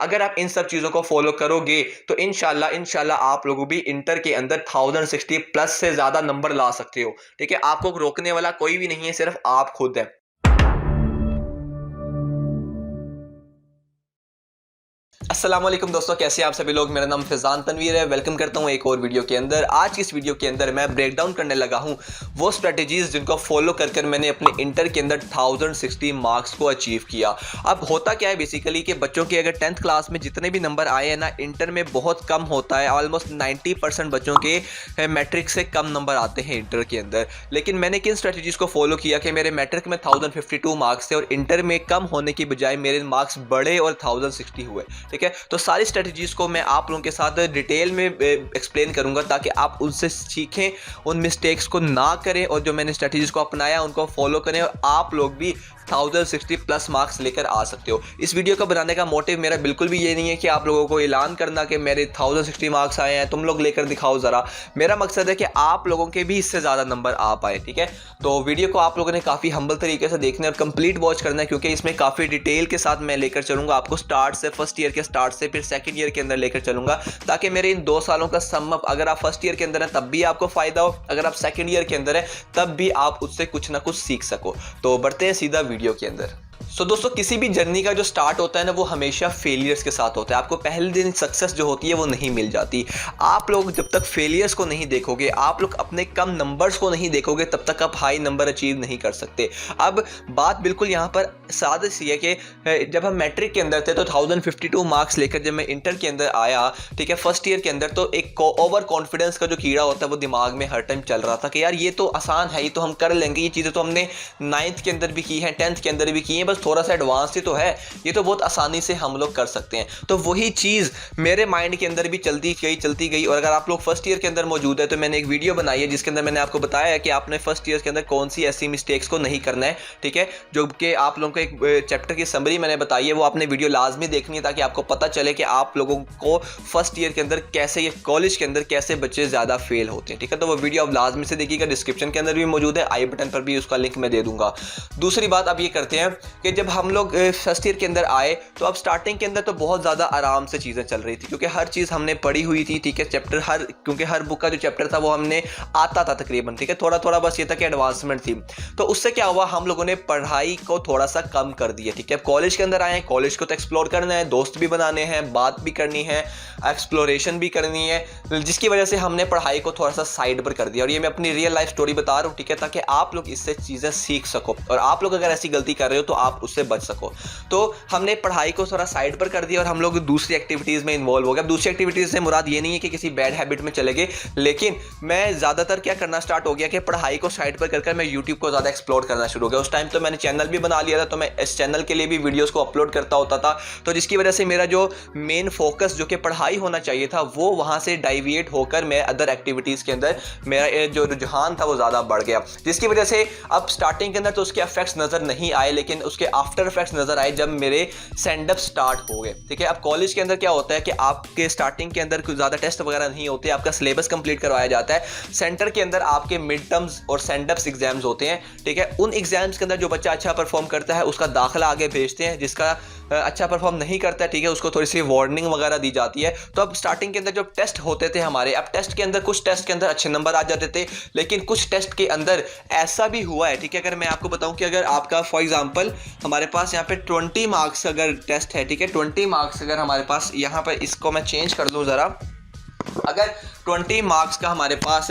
अगर आप इन सब चीज़ों को फॉलो करोगे तो इंशाल्लाह आप लोग भी इंटर के अंदर 1060 प्लस से ज़्यादा नंबर ला सकते हो। ठीक है, आपको रोकने वाला कोई भी नहीं है, सिर्फ आप खुद है। अस्सलाम वालेकुम दोस्तों, कैसे हैं आप सभी लोग। मेरा नाम फैज़ान तनवीर है। वेलकम करता हूं एक और वीडियो के अंदर। आज की इस वीडियो के अंदर मैं ब्रेक डाउन करने लगा हूं वो स्ट्रेटजीज जिनको फॉलो कर मैंने अपने इंटर के अंदर 1060 मार्क्स को अचीव किया। अब होता क्या है बेसिकली कि बच्चों के अगर 10th क्लास में जितने भी नंबर आए हैं ना, इंटर में बहुत कम होता है। ऑलमोस्ट 90% बच्चों के मैट्रिक से कम नंबर आते हैं इंटर के अंदर। लेकिन मैंने किन स्ट्रेटजीज को फॉलो किया कि मेरे मैट्रिक में 1052 मार्क्स थे और इंटर में कम होने की बजाय मेरे मार्क्स बढ़े और 1060 हुए। ठीक है, तो सारी स्ट्रेटजीज को मैं आप लोगों के साथ डिटेल में एक्सप्लेन करूंगा ताकि आप उनसे सीखें, उन मिस्टेक्स को ना करें और जो मैंने स्ट्रेटजीज को अपनाया उनको फॉलो करें और आप लोग भी 1060 प्लस मार्क्स लेकर आ सकते हो। इस वीडियो को बनाने का मोटिव मेरा बिल्कुल भी ये नहीं है कि आप लोगों को ऐलान करना कि मेरे 1060 मार्क्स आए हैं, तुम लोग लेकर दिखाओ ज़रा। मेरा मकसद है कि आप लोगों के भी इससे ज़्यादा नंबर आ पाए। ठीक है, तो वीडियो को आप लोगों ने काफ़ी हम्बल तरीके से देखना है और कंप्लीट वॉच करना है, क्योंकि इसमें काफ़ी डिटेल के साथ मैं लेकर चलूँगा आपको, स्टार्ट से, फर्स्ट ईयर के स्टार्ट से फिर सेकेंड ईयर के अंदर लेकर चलूँगा, ताकि मेरे इन 2 सालों का सम अप, अगर आप फर्स्ट ईयर के अंदर हैं तब भी आपको फ़ायदा हो, अगर आप सेकेंड ईयर के अंदर हैं तब भी आप उससे कुछ ना कुछ सीख सको। तो बढ़ते हैं सीधा वीडियो के अंदर। दोस्तों, किसी भी जर्नी का जो स्टार्ट होता है ना, वो हमेशा फेलियर्स के साथ होता है। आपको पहले दिन सक्सेस जो होती है वो नहीं मिल जाती। आप लोग जब तक फेलियर्स को नहीं देखोगे, आप लोग अपने कम नंबर्स को नहीं देखोगे, तब तक आप हाई नंबर अचीव नहीं कर सकते। अब बात बिल्कुल यहाँ पर सादी सी है कि जब हम मैट्रिक के अंदर थे तो 1052 मार्क्स लेकर जब मैं इंटर के अंदर आया, ठीक है, फर्स्ट ईयर के अंदर, तो एक ओवर कॉन्फिडेंस का जो कीड़ा होता है वो दिमाग में हर टाइम चल रहा था कि यार ये तो आसान है, ये तो हम कर लेंगे, ये चीज़ें तो हमने 9th के अंदर भी की हैं, 10th के अंदर भी की हैं, बस थोड़ा सा एडवांस ही तो है, ये तो बहुत आसानी से हम लोग कर सकते हैं। तो वही चीज़ मेरे माइंड के अंदर भी चलती गई। और अगर आप लोग फर्स्ट ईयर के अंदर मौजूद है तो मैंने एक वीडियो बनाई है जिसके अंदर मैंने आपको बताया है कि आपने फर्स्ट ईयर के अंदर कौन सी ऐसी मिस्टेक्स को नहीं करना है। ठीक है, जो कि आप लोगों को एक चैप्टर की समरी मैंने बताई है, वो आपने वीडियो लाजमी देखनी है ताकि आपको पता चले कि आप लोगों को फर्स्ट ईयर के अंदर कैसे, या कॉलेज के अंदर कैसे बच्चे ज़्यादा फेल होते हैं। ठीक है, तो वो वीडियो आप लाजमी से देखिएगा, डिस्क्रिप्शन के अंदर भी मौजूद है, आई बटन पर भी उसका लिंक मैं दे दूंगा। दूसरी बात अब ये करते हैं कि जब हम लोग फर्स्ट ईयर के अंदर आए तो अब स्टार्टिंग के अंदर तो बहुत ज़्यादा आराम से चीज़ें चल रही थी, क्योंकि हर चीज़ हमने पढ़ी हुई थी। ठीक है, चैप्टर क्योंकि हर बुक का जो चैप्टर था वो हमने आता था तकरीबन। ठीक है, थोड़ा थोड़ा बस ये था कि एडवांसमेंट थी। तो उससे क्या हुआ, हम लोगों ने पढ़ाई को थोड़ा सा कम कर दिया। ठीक है, कॉलेज के अंदर आए, कॉलेज को तो एक्सप्लोर करना है, दोस्त भी बनाने हैं, बात भी करनी है, एक्सप्लोरेशन भी करनी है, जिसकी वजह से हमने पढ़ाई को थोड़ा सा साइड पर कर दिया। और ये मैं अपनी रियल लाइफ स्टोरी बता रहा हूँ, ठीक है, ताकि आप लोग इससे चीज़ें सीख सको और आप लोग अगर ऐसी गलती कर रहे हो तो आप उससे बच सको। तो हमने पढ़ाई को थोड़ा साइड पर कर दिया और हम लोग दूसरी एक्टिविटीज़ में इन्वॉल्व हो गए। अब दूसरी एक्टिविटीज़ से मुराद ये नहीं है कि किसी बैड हैबिट में चले गए, लेकिन मैं ज़्यादातर क्या करना स्टार्ट हो गया कि पढ़ाई को साइड पर कर मैं यूट्यूब को ज़्यादा एक्सप्लोर करना शुरू हो गया। उस टाइम तो मैंने चैनल भी बना लिया था, तो मैं इस चैनल के लिए भी वीडियोज़ को अपलोड करता होता था, तो जिसकी वजह से मेरा जो मेन फोकस जो कि पढ़ाई होना चाहिए था वो वहाँ से डाइविएट होकर मैं अदर एक्टिविटीज़ के अंदर मेरा जो रुझान था वो ज़्यादा बढ़ गया, जिसकी वजह से अब स्टार्टिंग के अंदर तो उसके इफेक्ट्स नज़र नहीं आए, लेकिन उसके आफ्टर इफेक्ट्स नज़र आए जब मेरे सेंड अप स्टार्ट हो गए। ठीक है, अब कॉलेज के अंदर क्या होता है कि आपके स्टार्टिंग के अंदर कुछ ज़्यादा टेस्ट वगैरह नहीं होते, आपका सिलेबस कंप्लीट करवाया जाता है। सेंटर के अंदर आपके मिड टर्म्स और सेंड अप्स एग्जाम्स होते हैं। ठीक है, उन एग्जाम्स के अंदर जो बच्चा अच्छा परफॉर्म करता है उसका दाखिला आगे भेजते हैं, जिसका अच्छा परफॉर्म नहीं करता है, ठीक है, उसको थोड़ी सी वार्निंग वगैरह दी जाती है। तो अब स्टार्टिंग के अंदर जो टेस्ट होते थे हमारे, अब टेस्ट के अंदर कुछ टेस्ट के अंदर अच्छे नंबर आ जाते थे, लेकिन कुछ टेस्ट के अंदर ऐसा भी हुआ है। ठीक है, अगर मैं आपको बताऊं कि अगर आपका फॉर एग्जांपल हमारे पास यहाँ पे 20 मार्क्स अगर टेस्ट है, ठीक है, 20 मार्क्स अगर हमारे पास यहाँ पर, इसको मैं चेंज कर दूं ज़रा, अगर 20 मार्क्स का हमारे पास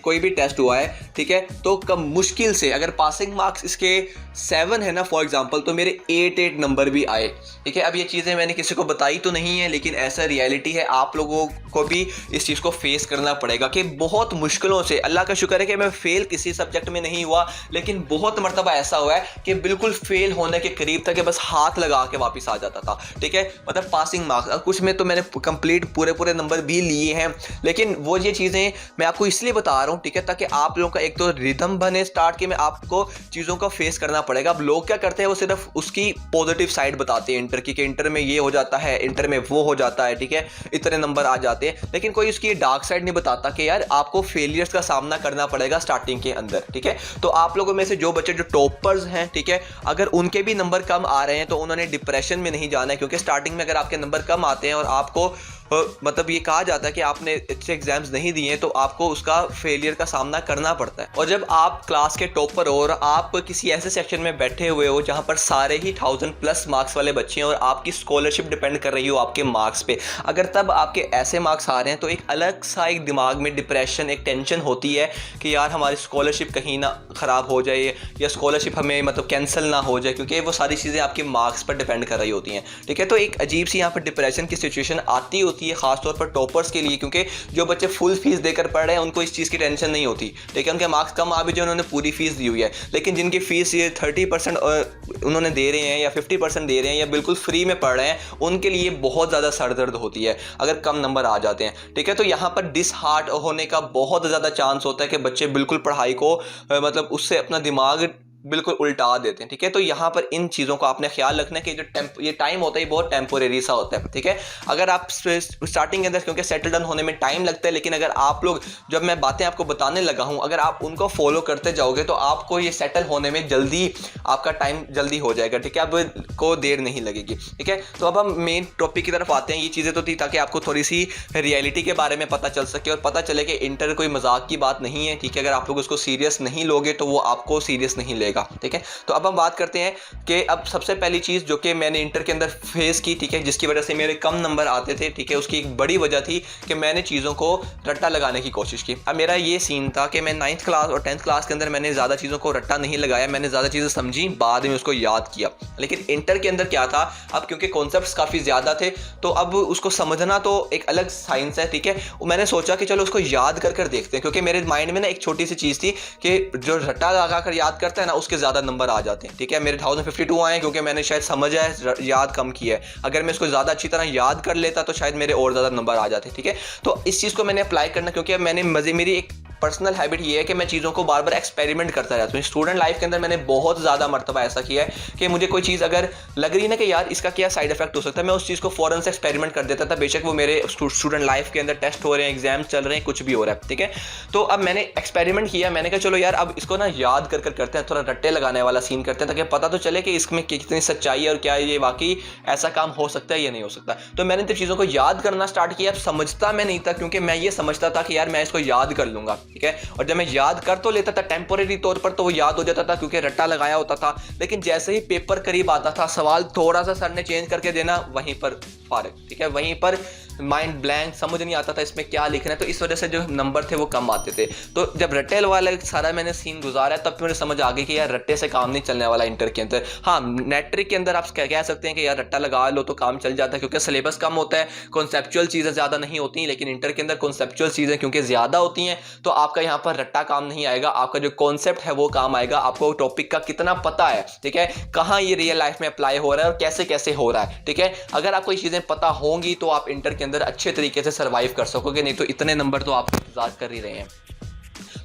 कोई भी टेस्ट हुआ है, ठीक है, तो कम मुश्किल से अगर पासिंग मार्क्स इसके 7 है ना फॉर एग्जांपल, तो मेरे 8 नंबर भी आए। ठीक है, अब ये चीज़ें मैंने किसी को बताई तो नहीं है, लेकिन ऐसा रियलिटी है, आप लोगों को भी इस चीज़ को फेस करना पड़ेगा कि बहुत मुश्किलों से, अल्लाह का शुक्र है कि मैं फेल किसी सब्जेक्ट में नहीं हुआ, लेकिन बहुत मरतबा ऐसा हुआ है कि बिल्कुल फेल होने के करीब था कि बस हाथ लगा के वापस आ जाता था। ठीक है, मतलब पासिंग मार्क्स, कुछ में तो मैंने कंप्लीट पूरे नंबर भी लिए किए हैं, लेकिन वो ये चीज़ें मैं आपको इसलिए बता रहा हूँ, ठीक है, ताकि आप लोगों का एक तो रिदम बने स्टार्ट के में आपको चीज़ों का फेस करना पड़ेगा। अब लोग क्या करते हैं, वो सिर्फ उसकी पॉजिटिव साइड बताते हैं इंटर की, कि इंटर में ये हो जाता है, इंटर में वो हो जाता है, ठीक है, इतने नंबर आ जाते हैं, लेकिन कोई उसकी डार्क साइड नहीं बताता कि यार आपको फेलियर्स का सामना करना पड़ेगा स्टार्टिंग के अंदर, ठीक है। तो आप लोगों में से जो बच्चे जो टॉपर्स हैं, ठीक है, अगर उनके भी नंबर कम आ रहे हैं तो उन्होंने डिप्रेशन में नहीं जाना है, क्योंकि स्टार्टिंग में अगर आपके नंबर कम आते हैं और आपको मतलब ये कहा जाता है कि आपने अच्छे एग्जाम्स नहीं दिए तो आपको उसका फेलियर का सामना करना पड़ता है। और जब आप क्लास के टॉपर हो और आप किसी ऐसे सेक्शन में बैठे हुए हो जहाँ पर सारे ही 1000+ मार्क्स वाले बच्चे हैं और आपकी स्कॉलरशिप डिपेंड कर रही हो आपके मार्क्स पे, अगर तब आपके ऐसे मार्क्स आ रहे हैं तो एक अलग सा एक दिमाग में डिप्रेशन, एक टेंशन होती है कि यार हमारी स्कॉलरशिप कहीं ना ख़राब हो जाए या स्कॉलरशिप हमें मतलब कैंसिल ना हो जाए, क्योंकि वो सारी चीज़ें आपके मार्क्स पर डिपेंड कर रही होती हैं, ठीक है। तो एक अजीब सी यहाँ पर डिप्रेशन की सिचुएशन आती होती है खासतौर पर टॉपर्स के लिए, क्योंकि जो बच्चे फुल फीस देकर पढ़ रहे हैं उनको इस चीज़ की टेंशन नहीं होती, ठीक है, उनके मार्क्स कम आ भी जाए, उन्होंने पूरी फीस दी हुई है। लेकिन जिनकी फीस ये 30% उन्होंने दे रहे हैं या 50% दे रहे हैं या बिल्कुल फ्री में पढ़ रहे हैं, उनके लिए बहुत ज़्यादा सरदर्द होती है अगर कम नंबर आ जाते हैं, ठीक है। तो यहाँ पर डिसहार्ट होने का बहुत ज़्यादा चांस होता है कि बच्चे बिल्कुल पढ़ाई को मतलब उससे अपना दिमाग बिल्कुल उल्टा देते हैं, ठीक है। तो यहाँ पर इन चीज़ों का आपने ख्याल रखना है कि जो ये टाइम होता है ये बहुत टेम्पोरेरी सा होता है, ठीक है। अगर आप स्टार्टिंग के अंदर क्योंकि सेटल डाउन होने में टाइम लगता है, लेकिन अगर आप लोग, जब मैं बातें आपको बताने लगा हूँ, अगर आप उनको फॉलो करते जाओगे तो आपको ये सेटल होने में जल्दी आपका टाइम जल्दी हो जाएगा, ठीक है, आपको देर नहीं लगेगी, ठीक है। तो अब हम मेन टॉपिक की तरफ आते हैं। ये चीज़ें तो थी ताकि आपको थोड़ी सी रियलिटी के बारे में पता चल सके और पता चले कि इंटर कोई मजाक की बात नहीं है, ठीक है। अगर आप लोग उसको सीरियस नहीं लोगे तो वो आपको सीरियस नहीं लेगा, ठीक है। तो अब हम बात करते हैं कि अब सबसे पहली चीज़ जो कि मैंने इंटर के अंदर फेस की, ठीक है, जिसकी वजह से मेरे कम नंबर आते थे, ठीक है, उसकी एक बड़ी वजह थी कि मैंने चीज़ों को रट्टा लगाने की कोशिश की। अब मेरा ये सीन था कि मैं 9th क्लास और 10th क्लास के अंदर मैंने ज़्यादा चीज़ों को रट्टा नहीं लगाया, मैंने ज़्यादा चीज़ें समझी, बाद में उसको याद किया। लेकिन इंटर के अंदर क्या था, अब क्योंकि कॉन्सेप्ट्स काफ़ी ज़्यादा थे तो अब उसको समझना तो एक अलग साइंस है, ठीक है। मैंने सोचा कि चलो उसको याद कर देखते हैं, क्योंकि मेरे माइंड में ना एक छोटी सी चीज़ थी कि जो रट्टा लगा कर याद करता है ना उसके ज़्यादा नंबर आ जाते हैं, ठीक है। मेरे 1052 आए क्योंकि मैंने शायद समझा है, याद कम किया है। अगर मैं इसको ज़्यादा अच्छी तरह याद कर लेता तो शायद मेरे और ज़्यादा नंबर आ जाते, ठीक है। तो इस चीज़ को मैंने अप्लाई करना, क्योंकि अब मैंने मेरी एक पर्सनल हैबिट ये है कि मैं चीज़ों को बार बार एक्सपेरिमेंट करता रहता हूँ। स्टूडेंट लाइफ के अंदर मैंने बहुत ज़्यादा मरतबा ऐसा किया है कि मुझे कोई चीज़ अगर लग रही है ना कि यार इसका क्या साइड इफेक्ट हो सकता है, मैं उस चीज़ को फ़ौरन से एक्सपेरिमेंट कर देता था, बेशक वो मेरे स्टूडेंट लाइफ के अंदर टेस्ट हो रहे हैं, एग्जाम्स चल रहे हैं, कुछ भी हो रहा है, ठीक है। तो अब मैंने एक्सपेरिमेंट किया, मैंने कहा चलो यार अब इसको ना याद कर करते हैं, थोड़ा रट्टे लगाने वाला सीन करते हैं, ताकि पता तो चले कि इसमें कितनी सच्चाई है और क्या ये वाकई ऐसा काम हो सकता है या नहीं हो सकता। तो मैंने तो चीज़ों को याद करना स्टार्ट किया। अब समझता मैं नहीं था, क्योंकि मैं ये समझता था कि यार मैं इसको याद कर लूँगा, ठीक है। और जब मैं याद कर तो लेता था टेम्पोरेरी तौर पर, तो वो याद हो जाता था क्योंकि रट्टा लगाया होता था, लेकिन जैसे ही पेपर करीब आता था, सवाल थोड़ा सा सर ने चेंज करके देना, वहीं पर फारिग, ठीक है, वहीं पर माइंड ब्लैंक, समझ नहीं आता था इसमें क्या लिखना है, तो इस वजह से जो नंबर थे वो कम आते थे। तो जब रट्टे वाला सारा मैंने सीन गुजारा तब मुझे समझ आ गई कि यार रट्टे से काम नहीं चलने वाला इंटर के अंदर। हाँ, मैट्रिक के अंदर आप कह सकते हैं कि यार रट्टा लगा लो तो काम चल जाता है, क्योंकि सिलेबस कम होता है, कॉन्सेप्चुअल चीज़ें ज़्यादा नहीं होती, लेकिन इंटर के अंदर कॉन्सेप्चुअल चीज़ें क्योंकि ज़्यादा होती हैं तो आपका यहाँ पर रट्टा काम नहीं आएगा, आपका जो कॉन्सेप्ट है वो काम आएगा, आपको टॉपिक का कितना पता है, ठीक है, कहाँ ये रियल लाइफ में अप्लाई हो रहा है और कैसे कैसे हो रहा है, ठीक है। अगर आपको ये चीज़ें पता होंगी तो आप इंटर के अंदर अच्छे तरीके से सर्वाइव कर सकोगे, नहीं तो इतने नंबर तो आप इंतजार कर ही रहे हैं।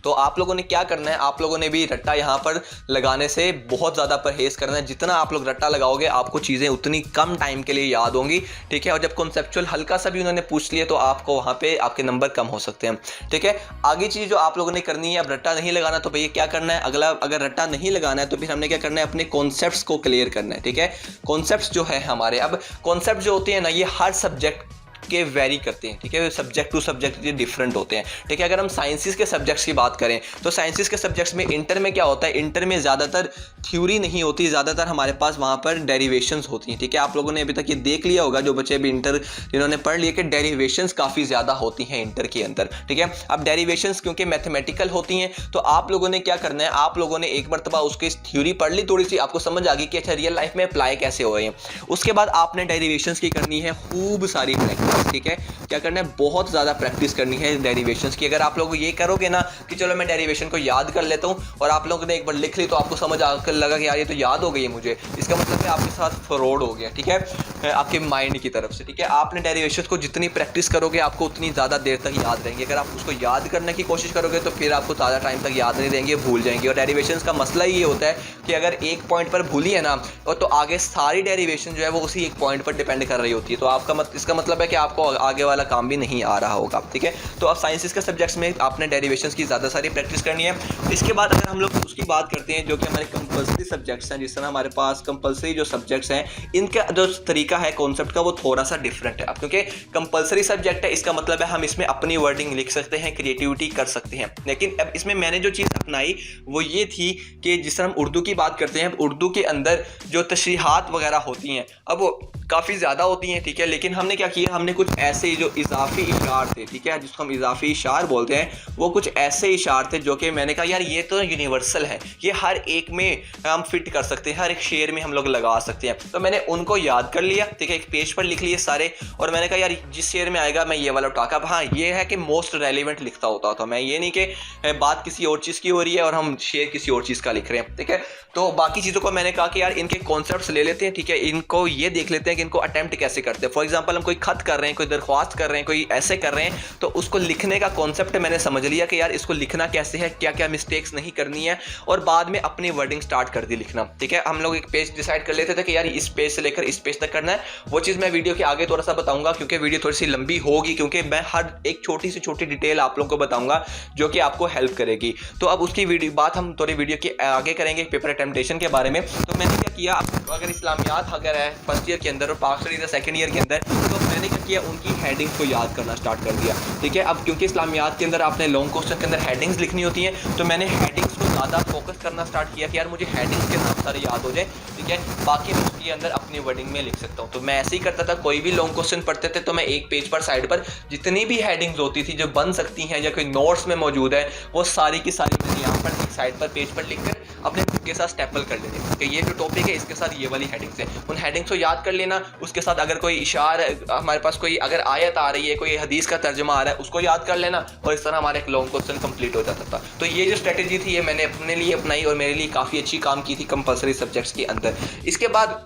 तो आप लोगों ने क्या करना है, आप लोगों ने भी रट्टा यहाँ पर लगाने से बहुत ज़्यादा परहेज़ करना है। जितना आप लोग रट्टा लगाओगे आपको चीज़ें उतनी कम टाइम के लिए याद होंगी, ठीक है। और जब कॉन्सेप्चुअल हल्का सा भी उन्होंने पूछ लिया तो आपको वहाँ पे आपके नंबर कम हो सकते हैं, ठीक है। आगे चीज़ जो आप लोगों ने करनी है, अब रट्टा नहीं लगाना तो भैया क्या करना है, अगला अगर रट्टा नहीं लगाना है तो फिर हमने क्या करना है, अपने कॉन्सेप्ट्स को क्लियर करना है, ठीक है। कॉन्सेप्ट्स जो है हमारे, अब कॉन्सेप्ट जो होते हैं ना ये हर सब्जेक्ट के वेरी करते हैं, ठीक है, सब्जेक्ट टू सब्जेक्ट ये डिफरेंट होते हैं, ठीक है। अगर हम साइंसेस के सब्जेक्ट्स की बात करें तो साइंसेस के सब्जेक्ट्स में इंटर में क्या होता है, इंटर में ज़्यादातर थ्योरी नहीं होती, ज़्यादातर हमारे पास वहाँ पर डेरिवेशंस होती हैं, ठीक है। आप लोगों ने अभी तक ये देख लिया होगा, जो बच्चे अभी इंटर जिन्होंने पढ़ लिया, कि डेरिवेशंस काफ़ी ज़्यादा होती हैं इंटर के अंदर, ठीक है। अब डेरिवेशंस क्योंकि मैथमेटिकल होती हैं तो आप लोगों ने क्या करना है, आप लोगों ने एक मरतबा उसकी थ्योरी पढ़ ली, थोड़ी सी आपको समझ आ गई कि अच्छा रियल लाइफ में अप्लाई कैसे हो रही है। उसके बाद आपने डेरिवेशंस की करनी है खूब सारी प्रैक्टिस, ठीक है, क्या करना है, बहुत ज़्यादा प्रैक्टिस करनी है डेरिवेशंस की। अगर आप लोग ये करोगे ना कि चलो मैं डेरिवेशन को याद कर लेता हूँ और आप लोगों ने एक बार लिख ली तो आपको समझ आकर लगा कि यार ये तो याद हो गई है मुझे, इसका मतलब है आपके साथ फ्रॉड हो गया, ठीक है, आपके माइंड की तरफ से, ठीक है। आपने डेरिवेशंस को जितनी प्रैक्टिस करोगे आपको उतनी ज़्यादा देर तक याद रहेंगे। अगर आप उसको याद करने की कोशिश करोगे तो फिर आपको ज़्यादा टाइम तक याद नहीं रहेंगे, भूल जाएंगे। और डेरिवेशंस का मसला ये होता है कि अगर एक पॉइंट पर भूली है ना और तो आगे सारी डेरिवेशन जो है वो उसी एक पॉइंट पर डिपेंड कर रही होती है, तो आपका इसका मतलब है कि आपको आगे वाला काम भी नहीं आ रहा होगा, ठीक है। तो अब साइंसेस के सब्जेक्ट्स में आपने डेरिवेशंस की ज़्यादा सारी प्रैक्टिस करनी है। इसके बाद अगर हम लोग उसकी बात करते हैं जो कि हमारे कंपल्सरी सब्जेक्ट्स हैं, जिस तरह हमारे पास कंपल्सरी जो सब्जेक्ट्स हैं इनका जो तरीका है कॉन्सेप्ट का वो थोड़ा सा डिफरेंट है। अब क्योंकि कंपल्सरी सब्जेक्ट है इसका मतलब है हम इसमें अपनी वर्डिंग लिख सकते हैं, क्रिएटिविटी कर सकते हैं। लेकिन अब इसमें मैंने जो चीज़ अपनाई वो ये थी कि जिस तरह हम उर्दू की बात करते हैं, उर्दू के अंदर जो तशरीहात वगैरह होती हैं अब वो काफ़ी ज़्यादा होती हैं, ठीक है। लेकिन हमने क्या किया, हमने कुछ ऐसे जो इजाफी इशार थे, ठीक है, जिसको हम इजाफी इशार बोलते हैं, वो कुछ ऐसे इशार थे जो कि मैंने कहा यार ये तो यूनिवर्सल है, ये हर एक में हम फिट कर सकते हैं, हर एक शेर में हम लोग लगा सकते हैं। तो मैंने उनको याद कर लिया, ठीक है, एक पेज पर लिख लिए सारे, और मैंने कहा यार जिस शेर में आएगा मैं ये वाला उठाकर, अब हाँ ये है कि मोस्ट रेलिवेंट लिखता होता था मैं, ये नहीं कि बात किसी और चीज़ की हो रही है और हम शेर किसी और चीज़ का लिख रहे हैं, ठीक है। तो बाकी चीज़ों को मैंने कहा कि यार इनके कॉन्सेप्ट्स ले लेते हैं, ठीक है, इनको ये देख लेते हैं कि इनको अटेम्प्ट कैसे करते हैं। फॉर एग्जांपल हम कोई खत कर रहे हैं, कोई दरख्वास्त कर रहे हैं, कोई ऐसे कर रहे हैं, तो उसको लिखने का कॉन्सेप्ट मैंने समझ लिया कि यार इसको लिखना कैसे है, क्या क्या मिस्टेक्स नहीं करनी है, और बाद में अपनी वर्डिंग स्टार्ट कर दी लिखना, ठीक है। हम लोग एक पेज डिसाइड कर लेते थे कि यार इस पेज से लेकर इस पेज तक करना है। वो चीज़ मैं वीडियो के आगे थोड़ा सा बताऊंगा क्योंकि वीडियो थोड़ी सी लंबी होगी, क्योंकि मैं हर एक छोटी से छोटी डिटेल आप लोगों को बताऊंगा जो कि आपको हेल्प करेगी। तो अब उसकी वीडियो बात हम थोड़ी वीडियो के आगे करेंगे पेपर अटेम्प्टेशन के बारे में। तो मैंने क्या किया, अगर इस्लामियात अगर है फर्स्ट ईयर के अंदर और पास स्टडीज सेकंड ईयर के अंदर, तो मैंने क्या किया उनकी हेडिंग्स को याद करना स्टार्ट कर दिया, ठीक है। अब क्योंकि इस्लामियात के अंदर आपने लॉन्ग क्वेश्चन के अंदर हेडिंग्स लिखनी होती हैं, तो मैंने हेडिंग्स को ज़्यादा फोकस करना स्टार्ट किया कि यार मुझे हेडिंग्स के नाम सारे याद हो जाए, ठीक है, बाकी मैं उसके अंदर अपनी वर्डिंग में लिख सकता हूँ। तो मैं ऐसे ही करता था, कोई भी लॉन्ग क्वेश्चन पढ़ते थे तो मैं एक पेज पर साइड पर जितनी भी हेडिंग्स होती थी जो बन सकती हैं या कोई नोट्स में मौजूद है वो सारी की सारी मैंने यहाँ पर एक साइड पर पेज पर लिखकर अपने खुद के साथ स्टेपल कर लेते कि ये जो टॉपिक है इसके साथ ये वाली हेडिंग्स है, उन हेडिंग्स को याद कर लेना। उसके साथ अगर कोई इशार हमारे पास कोई अगर आयत आ रही है, कोई हदीस का तर्जुमा आ रहा है, उसको याद कर लेना, और इस तरह हमारा एक लॉन्ग क्वेश्चन कंप्लीट हो जाता था। तो ये जो स्ट्रेटेजी थी ये मैंने अपने लिए अपनाई और मेरे लिए काफ़ी अच्छी काम की थी कंपल्सरी सब्जेक्ट्स के अंदर। इसके बाद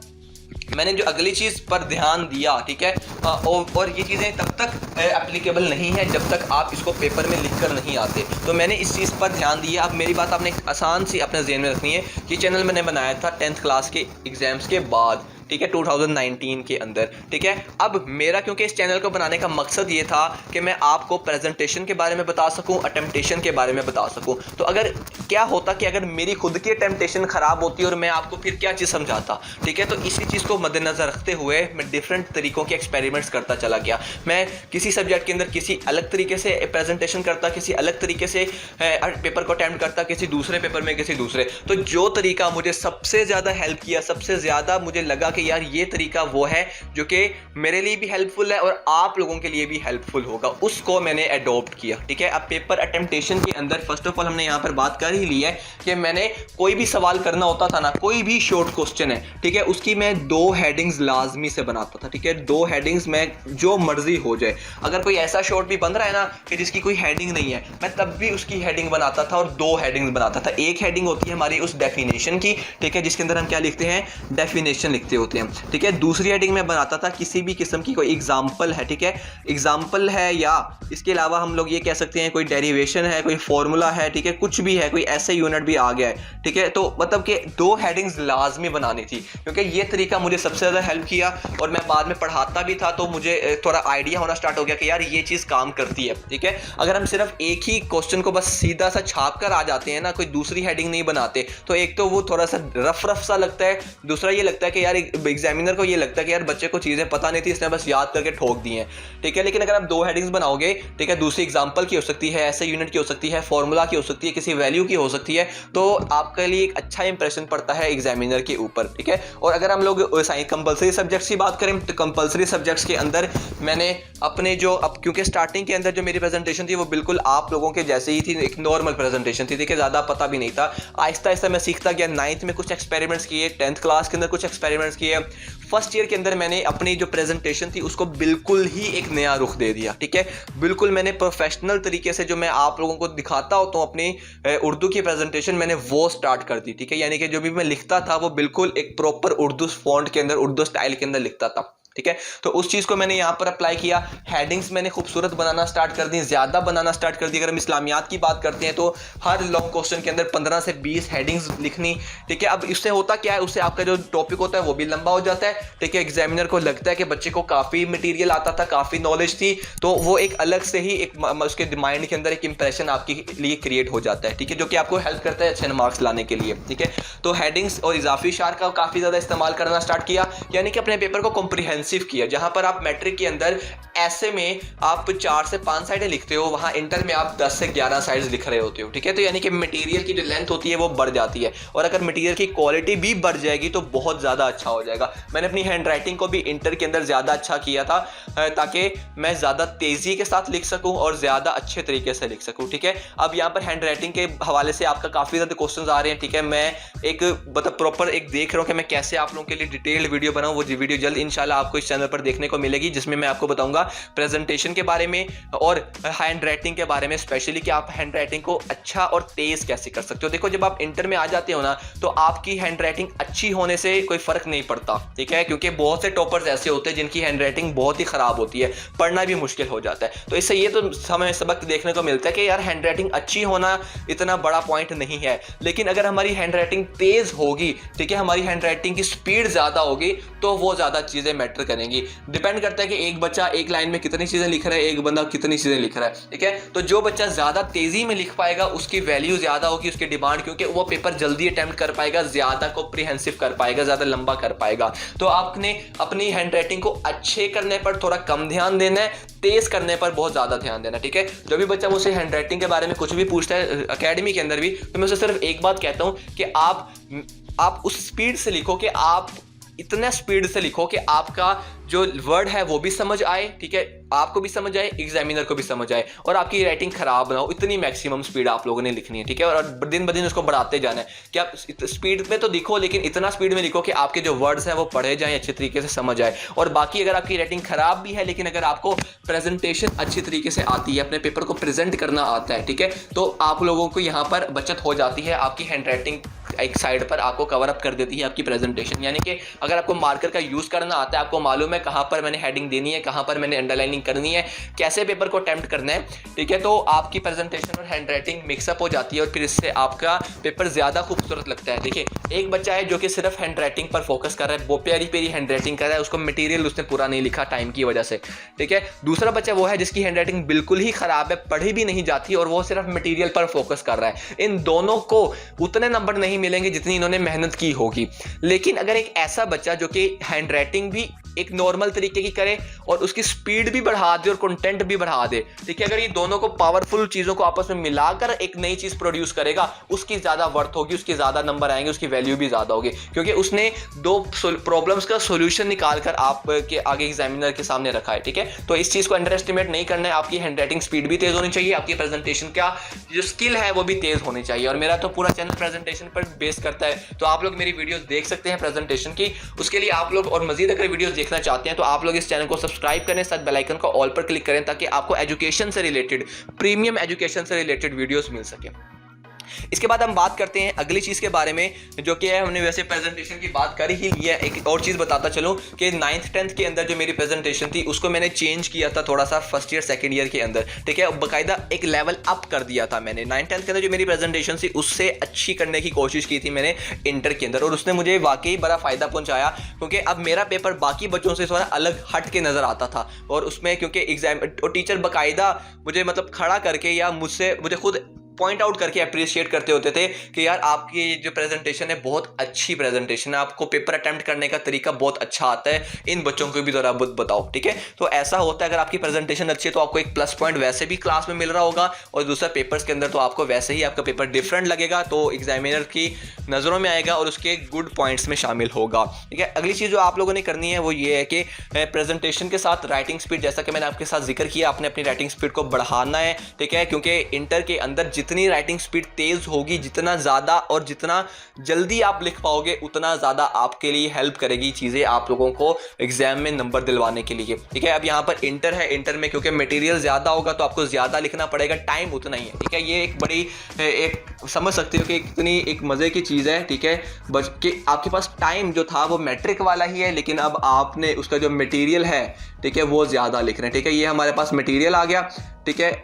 मैंने जो अगली चीज़ पर ध्यान दिया, ठीक है, और ये चीज़ें तब तक एप्लीकेबल नहीं है जब तक आप इसको पेपर में लिख कर नहीं आते। तो मैंने इस चीज़ पर ध्यान दिया। अब मेरी बात आपने आसान सी अपने ज़हन में रखनी है कि चैनल मैंने बनाया था 10th क्लास के एग्ज़ाम्स के बाद, ठीक है, 2019 के अंदर, ठीक है। अब मेरा क्योंकि इस चैनल को बनाने का मकसद ये था कि मैं आपको प्रेजेंटेशन के बारे में बता सकूं, अटेम्प्टेशन के बारे में बता सकूं। तो अगर क्या होता कि अगर मेरी खुद की अटेम्प्टेशन ख़राब होती और मैं आपको फिर क्या चीज़ समझाता, ठीक है। तो इसी चीज़ को मद्देनज़र रखते हुए मैं डिफरेंट तरीक़ों के एक्सपेरिमेंट्स करता चला गया। मैं किसी सब्जेक्ट के अंदर किसी अलग तरीके से प्रेजेंटेशन करता, किसी अलग तरीके से पेपर को अटैम्प्ट करता, किसी दूसरे पेपर में किसी दूसरे। तो जो तरीका मुझे सबसे ज़्यादा हेल्प किया, सबसे ज़्यादा मुझे लगा कि यार ये तरीका वो है जो कि मेरे लिए भी हेल्पफुल है और आप लोगों के लिए भी हेल्पफुल होगा, उसको मैंने अडॉप्ट किया, ठीक है। अब पेपर अटेम्प्टेशन के अंदर फर्स्ट ऑफ ऑल हमने यहाँ पर बात कर ही ली है कि मैंने कोई भी सवाल करना होता था ना, कोई भी शॉर्ट क्वेश्चन है, ठीक है, उसकी मैं 2 हेडिंग्स लाजमी से बनाता था, ठीक है। 2 हेडिंग्स में जो मर्जी हो जाए, अगर कोई ऐसा शॉर्ट भी बन रहा है ना कि जिसकी कोई हेडिंग नहीं है, मैं तब भी उसकी हेडिंग बनाता था और 2 हेडिंग्स बनाता था। एक हेडिंग होती है हमारी उस डेफिनेशन की, ठीक है, जिसके अंदर हम क्या लिखते हैं, डेफिनेशन लिखते होते हैं, ठीक है। दूसरी हेडिंग में बनाता था किसी भी किस्म की कोई एग्जाम्पल है, ठीक है, एग्जाम्पल है, या इसके अलावा हम लोग ये कह सकते हैं कोई डेरिवेशन है, कोई फॉर्मूला है, ठीक है, कुछ भी है, कोई ऐसे यूनिट भी आ गया है, ठीक है। तो मतलब कि 2 हेडिंग्स लाजमी बनानी थी, क्योंकि ये तरीका मुझे सबसे ज़्यादा हेल्प किया और मैं बाद में पढ़ाता भी था तो मुझे थोड़ा आइडिया होना स्टार्ट हो गया कि यार ये चीज़ काम करती है, ठीक है। अगर हम सिर्फ एक ही क्वेश्चन को बस सीधा सा छाप कर आ जाते हैं ना, कोई दूसरी हेडिंग नहीं बनाते, तो एक तो वो थोड़ा सा रफ सा लगता है, दूसरा ये लगता है कि यार एग्जामिनर को ये लगता है कि यार बच्चे को चीज़ें पता नहीं थी, इसने बस याद करके ठोक दी हैं, ठीक है। लेकिन अगर आप 2 हेडिंग्स बनाओगे, ठीक है, दूसरी एग्जांपल की हो सकती है, ऐसे यूनिट की हो सकती है, फॉर्मूला की हो सकती है, किसी वैल्यू की हो सकती है, तो आपके लिए एक अच्छा इंप्रेशन पड़ता है एग्जामिनर के ऊपर, ठीक है। और अगर हम लोग कंपल्सरी सब्जेक्ट्स की बात करें तो कंपल्सरी सब्जेक्ट्स के अंदर मैंने अपने जो अब क्योंकि स्टार्टिंग के अंदर जो मेरी प्रेजेंटेशन थी वो बिल्कुल आप लोगों के जैसे ही थी, एक नॉर्मल प्रेजेंटेशन थी, ठीक है, ज़्यादा पता भी नहीं था। आहिस्ता आहिस्ता मैं सीखता गया, 9th में कुछ एक्सपेरिमेंट्स किए, 10th क्लास के अंदर कुछ एक्सपेरिमेंट्स किए, की है। फर्स्ट ईयर के अंदर मैंने अपनी जो प्रेजेंटेशन थी उसको बिल्कुल ही एक नया रुख दे दिया, ठीक है। बिल्कुल मैंने प्रोफेशनल तरीके से जो मैं आप लोगों को दिखाता होता हूँ अपनी उर्दू की प्रेजेंटेशन, मैंने वो स्टार्ट कर दी, ठीक है। यानी कि जो भी मैं लिखता था वो बिल्कुल एक प्रॉपर उर्दू फॉन्ट के अंदर, उर्दू स्टाइल के अंदर लिखता था, ठीक है। तो उस चीज़ को मैंने यहाँ पर अप्लाई किया। हेडिंग्स मैंने खूबसूरत बनाना स्टार्ट कर दी, ज़्यादा बनाना स्टार्ट कर दी। अगर हम इस्लामियात की बात करते हैं तो हर लॉन्ग क्वेश्चन के अंदर 15 से 20 हेडिंग्स लिखनी, ठीक है। अब इससे होता क्या है, उससे आपका जो टॉपिक होता है वो भी लंबा हो जाता है, ठीक है। एग्जामिनर को लगता है कि बच्चे को काफ़ी मटीरियल आता था, काफ़ी नॉलेज थी, तो वो एक अलग से ही एक उसके माइंड के अंदर एक इंप्रेशन आपके लिए क्रिएट हो जाता है, ठीक है, जो कि आपको हेल्प करता है अच्छे मार्क्स लाने के लिए, ठीक है। तो हेडिंग्स और इजाफी इशार का काफ़ी ज़्यादा इस्तेमाल करना स्टार्ट किया, यानी कि अपने पेपर को कॉम्प्रिहेंसिव किया। जहां पर आप मैट्रिक के अंदर ऐसे में आप 4 से 5 साइडें लिखते हो, वहां इंटर में आप 10 से 11 साइड्स लिख रहे होते हो, ठीक है। तो यानी कि मटेरियल की जो लेंथ होती है वो बढ़ जाती है, और अगर मटेरियल की क्वालिटी भी बढ़ जाएगी तो बहुत ज़्यादा अच्छा हो जाएगा। मैंने अपनी हैंड राइटिंग को भी इंटर के अंदर ज़्यादा अच्छा किया था, ताकि मैं ज़्यादा तेज़ी के साथ लिख सकूँ और ज़्यादा अच्छे तरीके से लिख सकूँ, ठीक है। अब यहाँ पर हैंड राइटिंग के हवाले से आपका काफ़ी ज़्यादा क्वेश्चन आ रहे हैं, ठीक है। मैं एक मतलब प्रॉपर एक देख रहा हूँ कि मैं कैसे आप लोगों के लिए डिटेल्ड वीडियो बनाऊँ। वो वीडियो जल्द इंशाल्लाह आपको इस चैनल पर देखने को मिलेगी, जिसमें मैं आपको बताऊंगा प्रेजेंटेशन के बारे में और हैंड राइटिंग के बारे में, स्पेशली कि आप हैंड राइटिंग को अच्छा और तेज कैसे कर सकते हो। देखो, जब आप इंटर में आ जाते हो ना, तो आपकी हैंड राइटिंग अच्छी होने से कोई फर्क नहीं पड़ता, ठीक है, क्योंकि बहुत से टॉपर्स ऐसे होते हैं जिनकी हैंड राइटिंग बहुत ही खराब होती है, पढ़ना भी मुश्किल हो जाता है। तो इससे ये तो हमें सबक देखने को मिलता है कि यार हैंड राइटिंग अच्छी होना इतना बड़ा पॉइंट नहीं है, लेकिन अगर हमारी हैंड राइटिंग तेज होगी, ठीक है, हमारी हैंड राइटिंग की स्पीड ज्यादा होगी, तो वो ज्यादा चीजें मैटर करेंगी। डिपेंड करता है कि एक बच्चा एक लाइन में कितनी चीजें लिख रहा है, एक बंदा कितनी चीजें लिख रहा है, ठीक है। तो जो बच्चा ज्यादा तेजी में लिख पाएगा उसकी वैल्यू ज्यादा होगी, उसकी डिमांड, क्योंकि वो पेपर जल्दी अटेम्प्ट कर पाएगा, ज्यादा कॉम्प्रिहेंसिव कर पाएगा, ज्यादा लंबा कर पाएगा। तो आपने अपनी हैंड राइटिंग को अच्छे करने पर थोड़ा कम ध्यान देना है, तेज करने पर बहुत ज्यादा ध्यान देना, ठीक है। जो भी बच्चा मुझसे हैंड राइटिंग के बारे में कुछ भी पूछता है एकेडमी के अंदर भी, तो मैं उसे सिर्फ एक बात कहता हूं कि आप उस स्पीड से लिखो कि आप इतना स्पीड से लिखो कि आपका जो वर्ड है वो भी समझ आए, ठीक है, आपको भी समझ आए, एग्जामिनर को भी समझ आए, और आपकी राइटिंग खराब ना हो। इतनी मैक्सिमम स्पीड आप लोगों ने लिखनी है, ठीक है, और दिन ब दिन उसको बढ़ाते जाना है कि आप स्पीड में तो लिखो, लेकिन इतना स्पीड में लिखो कि आपके जो वर्ड्स हैं वो पढ़े जाएं, अच्छे तरीके से समझ आए। और बाकी अगर आपकी राइटिंग खराब भी है, लेकिन अगर आपको प्रेजेंटेशन अच्छी तरीके से आती है, अपने पेपर को प्रेजेंट करना आता है, ठीक है, तो आप लोगों को यहाँ पर बचत हो जाती है। आपकी हैंड राइटिंग एक साइड पर आपको कवर अप कर देती है आपकी प्रेजेंटेशन। यानी कि अगर आपको मार्कर का यूज करना आता है, आपको मालूम है कहां पर मैंने हेडिंग देनी है, कहां पर मैंने अंडरलाइनिंग करनी है, कैसे पेपर को अटेम्प्ट करना है, ठीक है, तो आपकी प्रेजेंटेशन और हैंड राइटिंग मिक्सअप हो जाती है, और फिर इससे आपका पेपर ज्यादा खूबसूरत लगता है। देखिए, एक बच्चा है जो कि सिर्फ हैंड राइटिंग पर फोकस कर रहा है, वो प्यारी प्यारी हैंड राइटिंग कर रहा है, उसको मटेरियल उसने पूरा नहीं लिखा टाइम की वजह से, ठीक है। दूसरा बच्चा वो है जिसकी हैंड राइटिंग बिल्कुल ही खराब है, पढ़ी भी नहीं जाती, और वो सिर्फ मटेरियल पर फोकस कर रहा है। इन दोनों को उतने नंबर नहीं मिलेंगे जितनी इन्होंने मेहनत की होगी। लेकिन अगर एक ऐसा बच्चा जो कि हैंड राइटिंग भी एक नॉर्मल तरीके की करे और उसकी स्पीड भी बढ़ा दे और कंटेंट भी बढ़ा दे, ठीक है, अगर ये दोनों को पावरफुल चीजों को आपस में मिलाकर एक नई चीज प्रोड्यूस करेगा, उसकी ज्यादा वर्थ होगी, उसके ज्यादा नंबर आएंगे, उसकी वैल्यू भी ज्यादा होगी, क्योंकि उसने दो प्रॉब्लम्स का सॉल्यूशन निकालकर आपके आगे एग्जामिनर के सामने रखा है, ठीक है। तो इस चीज को अंडर एस्टिमेट नहीं करना है। आपकी हैंड राइटिंग स्पीड भी तेज होनी चाहिए, आपकी प्रेजेंटेशन का जो स्किल है वो भी तेज होनी चाहिए, और मेरा तो पूरा चैनल प्रेजेंटेशन पर बेस करता है। तो आप लोग मेरी वीडियोस देख सकते हैं प्रेजेंटेशन की। उसके लिए आप लोग और मजीद अगर वीडियोस देखना चाहते हैं तो आप लोग इस चैनल को सब्सक्राइब करें, साथ बेल आइकन को ऑल पर क्लिक करें, ताकि आपको एजुकेशन से रिलेटेड, प्रीमियम एजुकेशन से रिलेटेड वीडियोस मिल सके। इसके बाद हम बात करते हैं अगली चीज़ के बारे में, जो कि है, हमने वैसे प्रेजेंटेशन की बात कर ही ली है। एक और चीज़ बताता चलूं कि 9th 10th के अंदर जो मेरी प्रेजेंटेशन थी उसको मैंने चेंज किया था थोड़ा सा फर्स्ट ईयर सेकंड ईयर के अंदर, ठीक है, बाकायदा एक लेवल अप कर दिया था मैंने। 9th 10th के अंदर जो मेरी प्रेजेंटेशन थी उससे अच्छी करने की कोशिश की थी मैंने इंटर के अंदर, और उसने मुझे वाकई बड़ा फ़ायदा पहुँचाया, क्योंकि अब मेरा पेपर बाकी बच्चों से थोड़ा अलग हट के नज़र आता था। और उसमें क्योंकि एग्जाम और टीचर बाकायदा मुझे मतलब खड़ा करके या मुझे खुद पॉइंट आउट करके अप्रिशिएट करते होते थे कि यार आपकी जो प्रेजेंटेशन है बहुत अच्छी प्रेजेंटेशन है, आपको पेपर अटेम्प्ट करने का तरीका बहुत अच्छा आता है, इन बच्चों को भी ज़रा बताओ, ठीक है। तो ऐसा होता है, अगर आपकी प्रेजेंटेशन अच्छी है तो आपको एक प्लस पॉइंट वैसे भी क्लास में मिल रहा होगा, और दूसरा पेपर्स के अंदर तो आपको वैसे ही आपका पेपर डिफरेंट लगेगा, तो एग्जामिनर की नज़रों में आएगा और उसके गुड पॉइंट्स में शामिल होगा, ठीक है। अगली चीज़ जो आप लोगों ने करनी है वो ये है कि प्रेजेंटेशन के साथ राइटिंग स्पीड, जैसा कि मैंने आपके साथ जिक्र किया, आपने अपनी राइटिंग स्पीड को बढ़ाना है, ठीक है, क्योंकि इंटर के अंदर जितनी राइटिंग स्पीड तेज़ होगी, जितना ज़्यादा और जितना जल्दी आप लिख पाओगे, उतना ज़्यादा आपके लिए हेल्प करेगी चीज़ें आप लोगों को एग्जाम में नंबर दिलवाने के लिए। ठीक है, अब यहाँ पर इंटर है, इंटर में क्योंकि मटेरियल ज़्यादा होगा तो आपको ज़्यादा लिखना पड़ेगा, टाइम उतना ही है। ठीक है, ये एक बड़ी एक समझ सकते हो कि कितनी एक मज़े की चीज़ है। ठीक है, बस कि आपके पास टाइम जो था वो मैट्रिक वाला ही है, लेकिन अब आपने उसका जो मटेरियल है, ठीक है, वो ज़्यादा लिख रहे हैं। ठीक है, ये हमारे पास मटेरियल आ गया। ठीक है,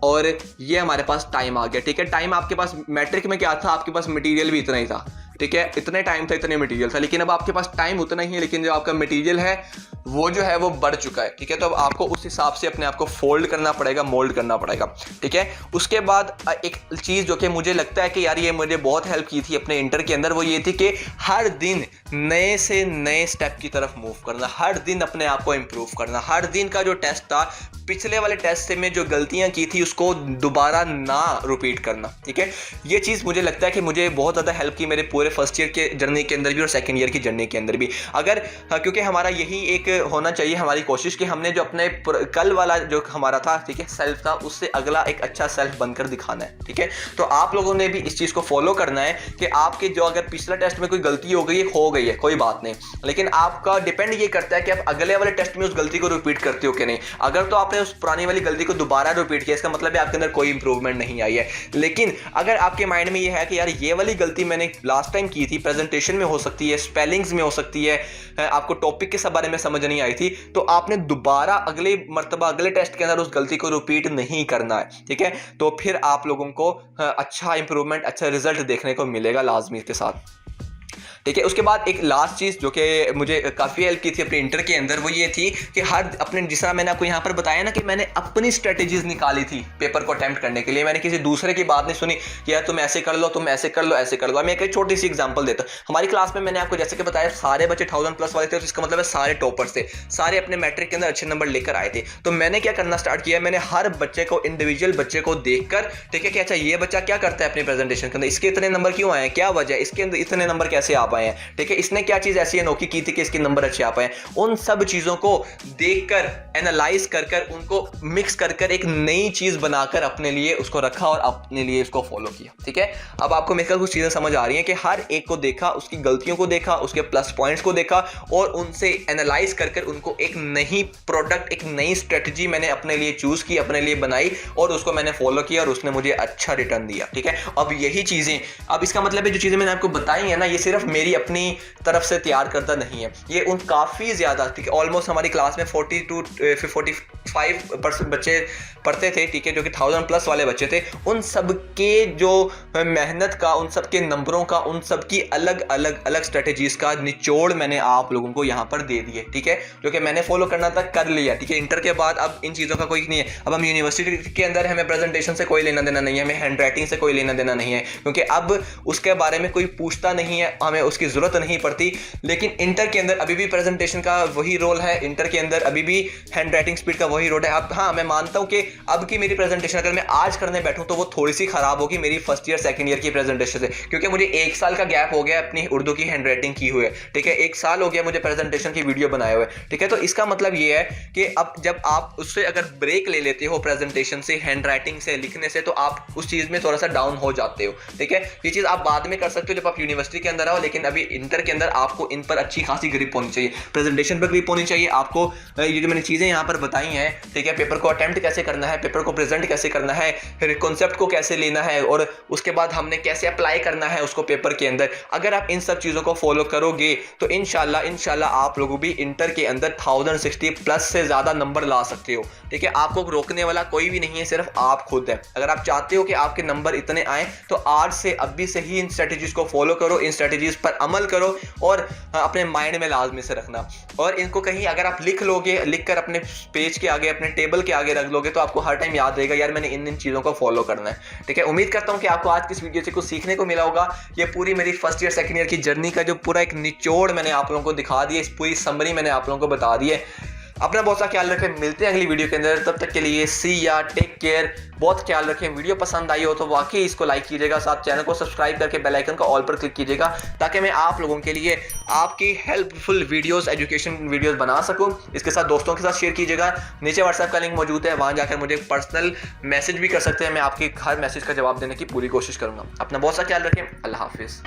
और ये हमारे पास टाइम आ गया। ठीक है, टाइम आपके पास मैट्रिक में क्या था, आपके पास मटेरियल भी इतना ही था। ठीक है, इतने टाइम था, इतने मटेरियल था, लेकिन अब आपके पास टाइम उतना ही है, लेकिन जो आपका मटेरियल है वो जो है वो बढ़ चुका है। ठीक है, तो अब आपको उस हिसाब से अपने आप को फोल्ड करना पड़ेगा, मोल्ड करना पड़ेगा। ठीक है, उसके बाद एक चीज़ जो कि मुझे लगता है कि यार ये मुझे बहुत हेल्प की थी अपने इंटर के अंदर, वो ये थी कि हर दिन नए से नए स्टेप की तरफ मूव करना, हर दिन अपने आप को इम्प्रूव करना। हर दिन का जो टेस्ट था, पिछले वाले टेस्ट से में जो गलतियां की थी उसको दोबारा ना रिपीट करना। ठीक है, ये चीज़ मुझे लगता है कि मुझे बहुत ज़्यादा हेल्प की मेरे पूरे फर्स्ट ईयर के जर्नी के अंदर भी और सेकंड ईयर की जर्नी के अंदर भी। अगर क्योंकि हमारा यही एक होना चाहिए हमारी कोशिश कि हमने जो अपने कल वाला जो हमारा था, ठीक है, सेल्फ था, उससे अगला एक अच्छा सेल्फ बनकर दिखाना है। ठीक है, तो आप लोगों ने भी इस चीज़ को फॉलो करना है कि आपके जो अगर पिछला टेस्ट में कोई गलती हो गई है, कोई बात नहीं, लेकिन आपका डिपेंड ये करता है कि आप अगले वाले टेस्ट में उस गलती को रिपीट करते हो कि नहीं। अगर तो आपने उस पुरानी वाली गलती को दोबारा रिपीट किया, इसका मतलब है आपके अंदर कोई इंप्रूवमेंट नहीं आई है। लेकिन अगर आपके माइंड में ये है कि यार ये वाली गलती मैंने लास्ट टाइम की थी, प्रेजेंटेशन में हो सकती है, स्पेलिंग्स में हो सकती है, आपको टॉपिक के बारे में समझ नहीं आई थी, तो आपने दोबारा अगले मर्तबा अगले टेस्ट के अंदर उस गलती को रिपीट नहीं करना है। ठीक है, तो फिर आप लोगों को अच्छा इंप्रूवमेंट, अच्छा रिजल्ट देखने को मिलेगा लाजमी के साथ। ठीक है, उसके बाद एक लास्ट चीज़ जो कि मुझे काफ़ी हेल्प की थी अपने इंटर के अंदर, वो ये थी कि हर अपने, जिस तरह मैंने आपको यहाँ पर बताया ना कि मैंने अपनी स्ट्रेटेजीज निकाली थी पेपर को अटेम्प्ट करने के लिए। मैंने किसी दूसरे की बात नहीं सुनी कि यार तुम ऐसे कर लो, तुम ऐसे कर लो, ऐसे कर लो। मैं एक छोटी सी एग्जांपल देता हूँ। हमारी क्लास में मैंने आपको जैसे कि बताया सारे बच्चे 1000+ वाले थे, तो इसका मतलब है सारे टॉपर्स थे, सारे अपने मैट्रिक के अंदर अच्छे नंबर लेकर आए थे। तो मैंने क्या करना स्टार्ट किया, मैंने हर बच्चे को, इंडिविजुअल बच्चे को देखकर, ठीक है, कि अच्छा ये बच्चा क्या करता है अपनी प्रेजेंटेशन के अंदर, इसके इतने नंबर क्यों आए हैं, क्या वजह है, इसके अंदर इतने नंबर कैसे आ पाए हैं। ठीक है, इसने क्या चीज ऐसी अनोखी की थी कि इसके नंबर अच्छे आ पाए। उन सब चीजों को देखकर, एनालाइज कर उनको मिक्स कर एक नई चीज बनाकर अपने लिए उसको रखा और अपने लिए उसको फॉलो किया। ठीक है, अब आपको मिलकर कुछ चीजें समझ आ रही हैं कि हर एक को देखा, उसकी गलतियों को देखा, उसके प्लस पॉइंट्स को देखा और उनसे एनालाइज कर उनको एक नई प्रोडक्ट, एक नई स्ट्रेटजी मैंने अपने लिए चूज की, अपने लिए बनाई और उसको मैंने फॉलो किया और उसने मुझे अच्छा रिटर्न दिया। ठीक है, अब यही चीजें, अब इसका मतलब है जो चीजें मैंने आपको बताई है ना, ये सिर्फ मेरी अपनी तरफ से तैयार करता नहीं है, ये उन काफ़ी ज़्यादा, ठीक है, ऑलमोस्ट हमारी क्लास में 45% बच्चे पढ़ते थे, ठीक है, जो कि 1000+ वाले बच्चे थे। उन सब के जो मेहनत का, उन सब के नंबरों का, उन सब की अलग अलग स्ट्रेटेजीज का निचोड़ मैंने आप लोगों को यहाँ पर दे दिए। ठीक है, जो कि मैंने फॉलो करना तक कर लिया। ठीक है, इंटर के बाद अब इन चीज़ों का कोई नहीं है। अब हम यूनिवर्सिटी के अंदर हमें प्रेजेंटेशन से कोई लेना देना नहीं है, हमें हैंड राइटिंग से कोई लेना देना नहीं है, क्योंकि अब उसके बारे में कोई पूछता नहीं है, हमें उसकी ज़रूरत नहीं पड़ती। लेकिन इंटर के अंदर अभी भी प्रेजेंटेशन का वही रोल है, इंटर के अंदर अभी भी हैंड राइटिंग स्पीड का वही रोल है। अब हाँ, मैं मानता हूँ कि अब की मेरी प्रेजेंटेशन अगर मैं आज करने बैठूं तो वो थोड़ी सी खराब होगी मेरी फर्स्ट ईयर सेकंड ईयर की प्रेजेंटेशन से, क्योंकि मुझे 1 साल का गैप हो गया अपनी उर्दू की हैंड राइटिंग की हुई है। ठीक है, 1 साल हो गया मुझे प्रेजेंटेशन की वीडियो बनाए हुए। ठीक है, तो इसका मतलब ये है कि अब जब आप उससे अगर ब्रेक ले लेते हो प्रेजेंटेशन से, हैंड राइटिंग से, लिखने से, तो आप उस चीज में थोड़ा सा डाउन हो जाते हो। ठीक है, ये चीज आप बाद में कर सकते हो जब आप यूनिवर्सिटी के अंदर आओ, लेकिन अभी इंटर के अंदर आपको इन पर अच्छी खासी ग्रिप होनी चाहिए, प्रेजेंटेशन पर ग्रिप होनी चाहिए आपको। ये जो मैंने चीजें यहाँ पर बताई हैं, ठीक है, पेपर को अटेम्प्ट कैसे करना है, पेपर को प्रेजेंट कैसे करना है, फिर कॉन्सेप्ट को कैसे लेना है और उसके बाद हमने कैसे अप्लाई करना है उसको पेपर के अंदर, अगर आप इन सब चीजों को फॉलो करोगे तो इंशाल्लाह आप लोग भी इंटर के अंदर 1060+ से ज्यादा नंबर ला सकते हो। ठीक है, आपको रोकने वाला कोई भी नहीं है, सिर्फ आप खुद है। अगर आप चाहते हो कि आपके नंबर इतने आए तो आज से अभी से ही इन स्ट्रेटेजीज को फॉलो करो, इन स्ट्रेटेजीज पर अमल करो और अपने माइंड में लाजमी से रखना। और इनको कहीं अगर आप लिख लोगे, लिख कर अपने पेज के आगे, अपने टेबल के आगे रख लोगे, तो आपको हर टाइम याद रहेगा यार मैंने इन चीज़ों को फॉलो करना है। ठीक है, उम्मीद करता हूँ कि आपको आज की इस वीडियो से कुछ सीखने को मिला होगा। ये पूरी मेरी फर्स्ट ईयर सेकंड ईयर की जर्नी का जो पूरा एक निचोड़ मैंने आप लोगों को दिखा दिया, इस पूरी समरी मैंने आप लोगों को बता दी है। अपना बहुत सा ख्याल रखें, मिलते हैं अगली वीडियो के अंदर। तब तक के लिए सी या टेक केयर, बहुत ख्याल रखें। वीडियो पसंद आई हो तो वाकई इसको लाइक कीजिएगा, साथ चैनल को सब्सक्राइब करके बेल आइकन को ऑल पर क्लिक कीजिएगा ताकि मैं आप लोगों के लिए आपकी हेल्पफुल वीडियोस, एजुकेशन वीडियोस बना सकूं। इसके साथ दोस्तों के साथ शेयर कीजिएगा। नीचे व्हाट्सएप का लिंक मौजूद है, वहां जाकर मुझे पर्सनल मैसेज भी कर सकते हैं। मैं आपकी हर मैसेज का जवाब देने की पूरी कोशिश करूंगा। अपना बहुत सा ख्याल रखें। अल्लाह हाफिज़।